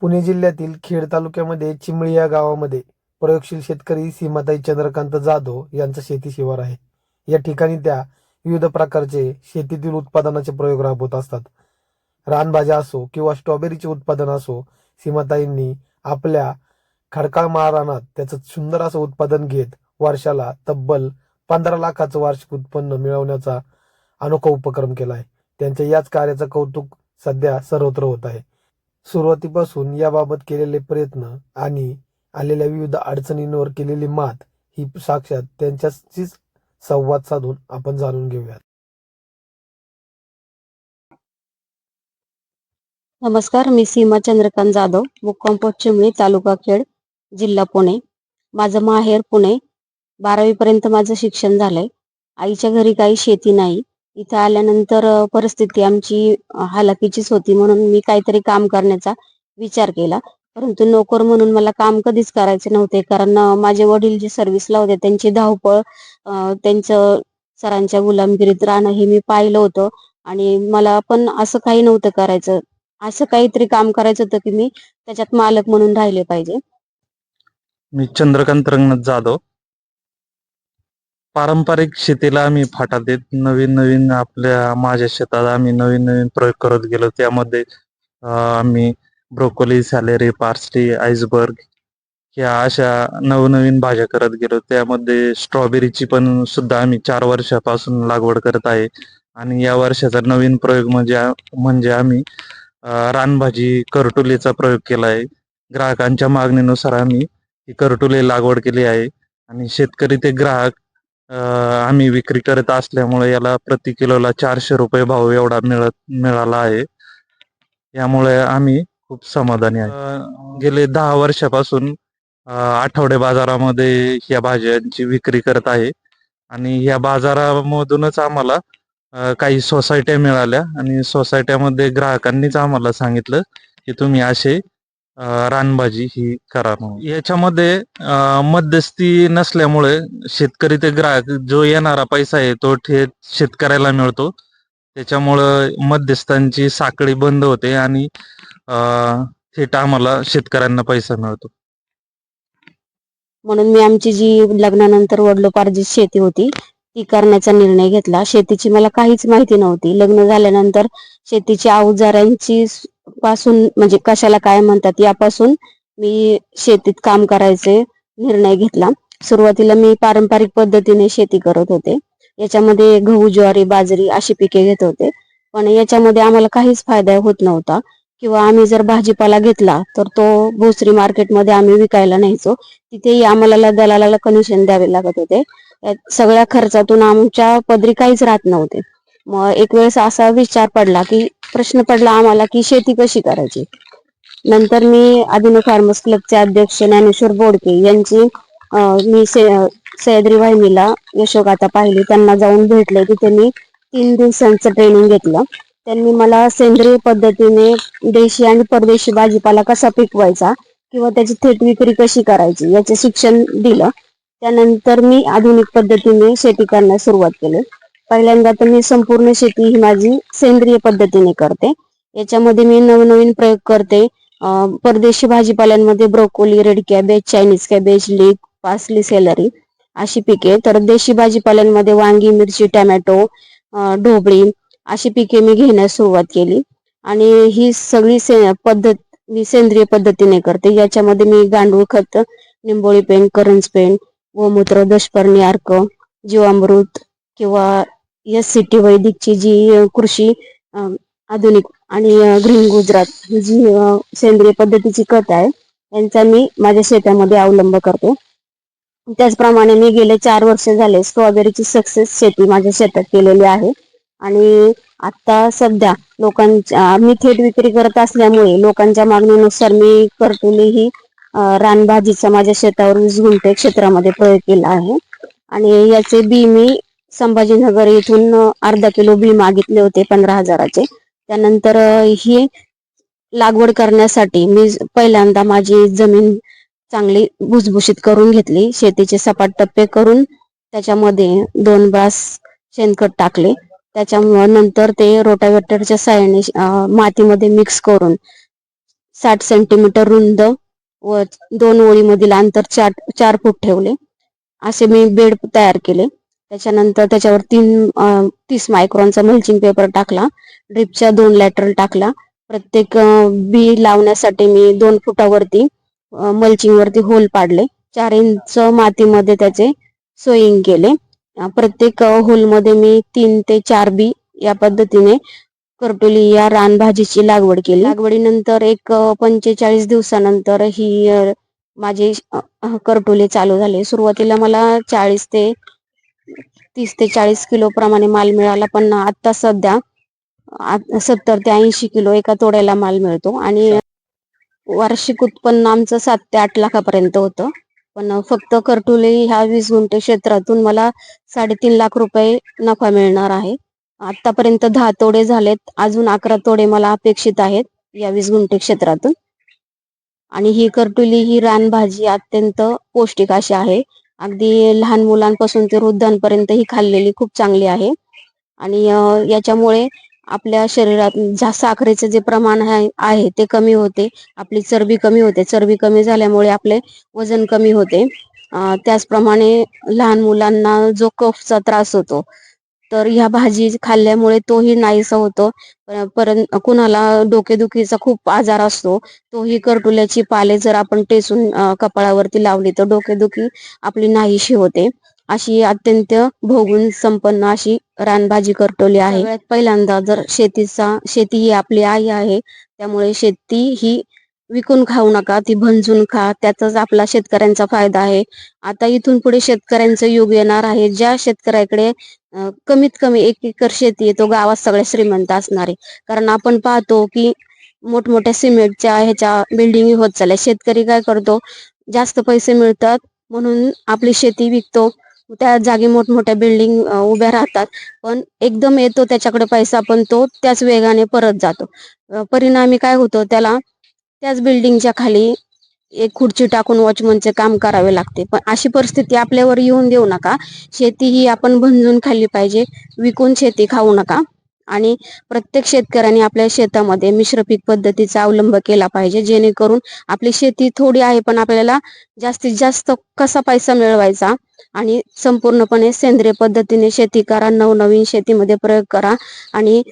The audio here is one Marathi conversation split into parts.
पुणे जिल्ह्यातील खेड तालुक्यामध्ये चिमळी या गावामध्ये प्रयोगशील शेतकरी सीमाताई चंद्रकांत जाधव यांचं शेती शिवार आहे. या ठिकाणी त्या विविध प्रकारचे शेतीतील उत्पादनाचे प्रयोग राबवत असतात. रानभाज्या असो किंवा स्ट्रॉबेरीचे उत्पादन असो, सीमाताईंनी आपल्या खडकाळ रानात त्याचं सुंदर असं उत्पादन घेत वर्षाला तब्बल 15 लाखाचं वार्षिक उत्पन्न मिळवण्याचा अनोखा उपक्रम केला आहे. त्यांच्या याच कार्याचं कौतुक सध्या सर्वत्र होत आहे. सुरुवातीपासून याबाबत केलेले प्रयत्न आणि आलेल्या विविध अडचणींवर केलेली मात ही साक्षात त्यांच्याशीच संवाद साधून आपण जाणून घेऊयात. नमस्कार, मी सीमा चंद्रकांत जाधव, मुक्काम पोस्ट चिमणी, तालुका खेड, जिल्हा पुणे. माझं माहेर पुणे. 12वी पर्यंत माझं शिक्षण झालंय. आईच्या घरी काही शेती नाही. इथं आल्यानंतर परिस्थिती आमची हालाकीचीच होती, म्हणून मी काहीतरी काम करण्याचा विचार केला. परंतु नोकर म्हणून मला काम कधीच करायचे नव्हते, कारण माझे वडील जे सर्व्हिसला होते त्यांची धावपळ, त्यांचं सरांच्या गुलामगिरीत राहणं हे मी पाहिलं होतं. आणि मला पण असं काही नव्हतं करायचं. असं काहीतरी काम करायचं होतं की मी त्याच्यात मालक म्हणून राहिले पाहिजे. मी चंद्रकांत रंगनाथ जाधव. पारंपरिक शेतीला आम्ही फाटा देत नवीन माझ्या शेतात आम्ही नवीन प्रयोग करत गेलो. त्यामध्ये आम्ही ब्रोकोली, सॅलेरी, पार्सली, आईसबर्ग या अशा नवनवीन भाज्या करत गेलो. त्यामध्ये स्ट्रॉबेरीची पण सुद्धा आम्ही 4 वर्षापासून लागवड करत आहे. आणि या वर्षाचा नवीन प्रयोग म्हणजे आम्ही रानभाजी करटुलीचा प्रयोग केला आहे. ग्राहकांच्या मागणीनुसार आम्ही ही करटुली लागवड केली आहे आणि शेतकरी ते ग्राहक आम्ही विक्री करत असल्यामुळे याला प्रति किलोला 400 रुपये भाव एवढा मिळाला आहे. यामुळे आम्ही खूप समाधानी आहे. गेले 10 वर्षापासून आठवडे बाजारामध्ये या भाज्यांची विक्री करत आहे आणि या बाजारामधूनच आम्हाला काही सोसायट्या मिळाल्या आणि सोसायट्यामध्ये ग्राहकांनीच आम्हाला सांगितलं की तुम्ही असे रानभाजी ही करा म्हणून. याच्यामध्ये मध्यस्थी नसल्यामुळे शेतकरी ते ग्राहक जो येणारा पैसा आहे तो थेट शेतकऱ्याला मिळतो. त्याच्यामुळं मध्यस्थांची साखळी बंद होते आणि थेट आम्हाला शेतकऱ्यांना पैसा मिळतो. म्हणून मी आमची जी लग्नानंतर वडिलोपार्जित शेती होती ती करण्याचा निर्णय घेतला. शेतीची मला काहीच माहिती नव्हती. लग्न झाल्यानंतर शेतीच्या अवजारांची पासून, म्हणजे कशाला काय म्हणतात यापासून मी शेतीत काम करायचे निर्णय घेतला. सुरुवातीला मी पारंपरिक पद्धतीने शेती करत होते. याच्यामध्ये गहू, ज्वारी, बाजरी अशी पिके घेत होते. पण याच्यामध्ये आम्हाला काहीच फायदा होत नव्हता. किंवा आम्ही जर भाजीपाला घेतला तर तो भोसरी मार्केटमध्ये आम्ही विकायला न्यायचो. तिथेही आम्हाला दलालाला कमिशन द्यावे लागत होते. सगळ्या खर्चातून आमच्या पदरी काहीच राहत नव्हते. मग एक वेळेस असा प्रश्न पडला आम्हाला की शेती कशी करायची. नंतर मी आदिन फार्मर्स क्लबचे अध्यक्ष ज्ञानेश्वर बोडके यांची मी सह्याद्री वाहिनीला यशोगाथा पाहिली. त्यांना जाऊन भेटले. तिथे मी 3 दिवसांचं ट्रेनिंग घेतलं. त्यांनी मला सेंद्रिय पद्धतीने देशी आणि परदेशी भाजीपाला कसा पिकवायचा किंवा त्याची थेट विक्री कशी करायची याचे शिक्षण दिलं. त्यानंतर मी आधुनिक पद्धतीने शेती करण्यास सुरुवात केली. पहिल्यांदा तर मी संपूर्ण शेती ही माझी सेंद्रिय पद्धतीने करते. याच्यामध्ये मी नवनवीन प्रयोग करते. परदेशी भाजीपाल्यांमध्ये broccoli, red cabbage, Chinese cabbage, leek, parsley, celery अशी पिके. तर देशी भाजीपाल्यांमध्ये वांगी, मिरची, टोमॅटो, ढोबळी अशी पिके मी घेण्यास सुरुवात केली. आणि ही सगळी पद्धत मी सेंद्रिय पद्धतीने करते. याच्यामध्ये मी गांडूळ खत, निंबोळी पेंड, करंज पेंड, गोमूत्र, दशपर्णी अर्क, जीवामृत किंवा SCT वैदिकची जी कृषी आधुनिक आणि ग्रीन गुजरात ही जी सेंद्रिय पद्धतीची खत आहे यांचा मी माझ्या शेतामध्ये अवलंब करते. त्याचप्रमाणे मी गेले 4 वर्ष झाले स्ट्रॉबेरीची सक्सेस शेती माझ्या शेतात केलेली आहे. आणि आता सध्या मी थेट विक्री करत असल्यामुळे लोकांच्या मागणीनुसार मी करटुली ही रानभाजीचा माझ्या शेतावर 20 गुंठे क्षेत्रामध्ये प्रयोग केला आहे. आणि याचे बी मी संभाजीनगर येथून अर्धा किलो बी मागितले होते 15,000चे. त्यानंतर ही लागवड करण्यासाठी मी पहिल्यांदा माझी जमीन चांगली भुसभुशीत करून घेतली. शेतीचे सपाट टप्पे करून त्याच्यामध्ये 2 ब्रास शेणखत टाकले. त्याच्यामुळे नंतर ते रोटावेटरच्या साहाय्याने मातीमध्ये मिक्स करून 60 सेंटीमीटर रुंद व 2 ओळीमधील अंतर 4 फूट ठेवले. असे मी बेड तयार केले. त्याच्यानंतर त्याच्यावर 30 मायक्रॉनचा मल्चिंग पेपर टाकला. ड्रिपच्या 2 लॅटरल टाकला. प्रत्येक बी लावण्यासाठी मी 2 फुटावरती मल्चिंग वरती होल पाडले. 4 इंच मातीमध्ये त्याचे सोईंग केले. प्रत्येक होलमध्ये मी 3 ते 4 बी या पद्धतीने करटोली या रानभाजीची लागवड केली. लागवडीनंतर एक 45 दिवसानंतर ही माझे करटोले चालू झाले. सुरुवातीला मला 30 ते 40 किलो प्रमाणे माल मिळाला, पण आता सध्या 70 ते 80 किलो एका तोड्याला माल मिळतो आणि वार्षिक उत्पन्न आमचं 7 ते 8 लाखापर्यंत होतं. पण फक्त करटोले ह्या 20 गुंठे क्षेत्रातून मला 3.5 लाख रुपये नफा मिळणार आहे. आतापर्यंत 10 तोडे झालेत. अजून 11 तोडे मला अपेक्षित आहेत या 20 गुंठे क्षेत्रातून. आणि ही करटोली ही रानभाजी अत्यंत पौष्टिक अशी आहे. अगदी लहान मुलांपासून ते वृद्धांपर्यंत ही खाल्लेली खूप चांगली आहे. आणि याच्यामुळे आपल्या शरीरात साखरेचे जे प्रमाण आहे ते कमी होते. आपली चरबी कमी होते. चरबी कमी झाल्यामुळे आपले वजन कमी होते. त्याचप्रमाणे लहान मुलांना जो कफचा त्रास होतो, तर ह्या भाजी खाल्ल्यामुळे तोही नाहीसा होतो. परंतु कुणाला डोकेदुखीचा खूप आजार असतो, तोही करटोल्याची पाले जर आपण टेचून कपाळावरती लावली तर डोकेदुखी आपली नाहीशी होते. अशी अत्यंत भोगुन संपन्न अशी रानभाजी करटोली आहे. सगळ्यात पहिल्यांदा जर शेती ही आपली आई आहे, त्यामुळे शेती ही विकून खाऊ नका, ती भंजून खा. त्याचाच आपला शेतकऱ्यांचा फायदा आहे. आता इथून पुढे शेतकऱ्यांचं युग येणार आहे. ज्या शेतकऱ्याकडे कमीत कमी 1 एकर शेती आहे, तो गावात सगळ्यात श्रीमंत असणार आहे. कारण आपण पाहतो की मोठमोठ्या सिमेंटच्या ह्याच्या बिल्डिंग होत चालल्या. शेतकरी काय करतो, जास्त पैसे मिळतात म्हणून आपली शेती विकतो. त्या जागी मोठमोठ्या बिल्डिंग उभ्या राहतात, पण एकदम येतो त्याच्याकडे पैसा, पण तो त्याच वेगाने परत जातो. परिणामी काय होतं, त्याला त्याच बिल्डिंगच्या खाली एक खुर्ची टाकून वॉचमनचे काम करावे लागते. पण अशी परिस्थिती आपल्यावर येऊन देऊ नका. शेती ही आपण भंजून खाल्ली पाहिजे, विकून शेती खाऊ नका. आणि प्रत्येक शेतकऱ्याने आपल्या शेतामध्ये मिश्र पीक पद्धतीचा अवलंब केला पाहिजे, जेणेकरून आपली शेती थोडी आहे पण आपल्याला जास्तीत जास्त कसा पैसा मिळवायचा. आणि संपूर्णपणे सेंद्रिय पद्धतीने शेती करा. नवनवीन शेतीमध्ये प्रयोग करा. आणि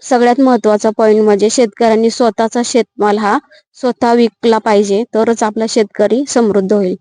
सगळ्यात महत्वाचा पॉइंट म्हणजे शेतकऱ्यांनी स्वतःचा शेतमाल हा स्वतः विकला पाहिजे, तरच आपला शेतकरी समृद्ध होईल.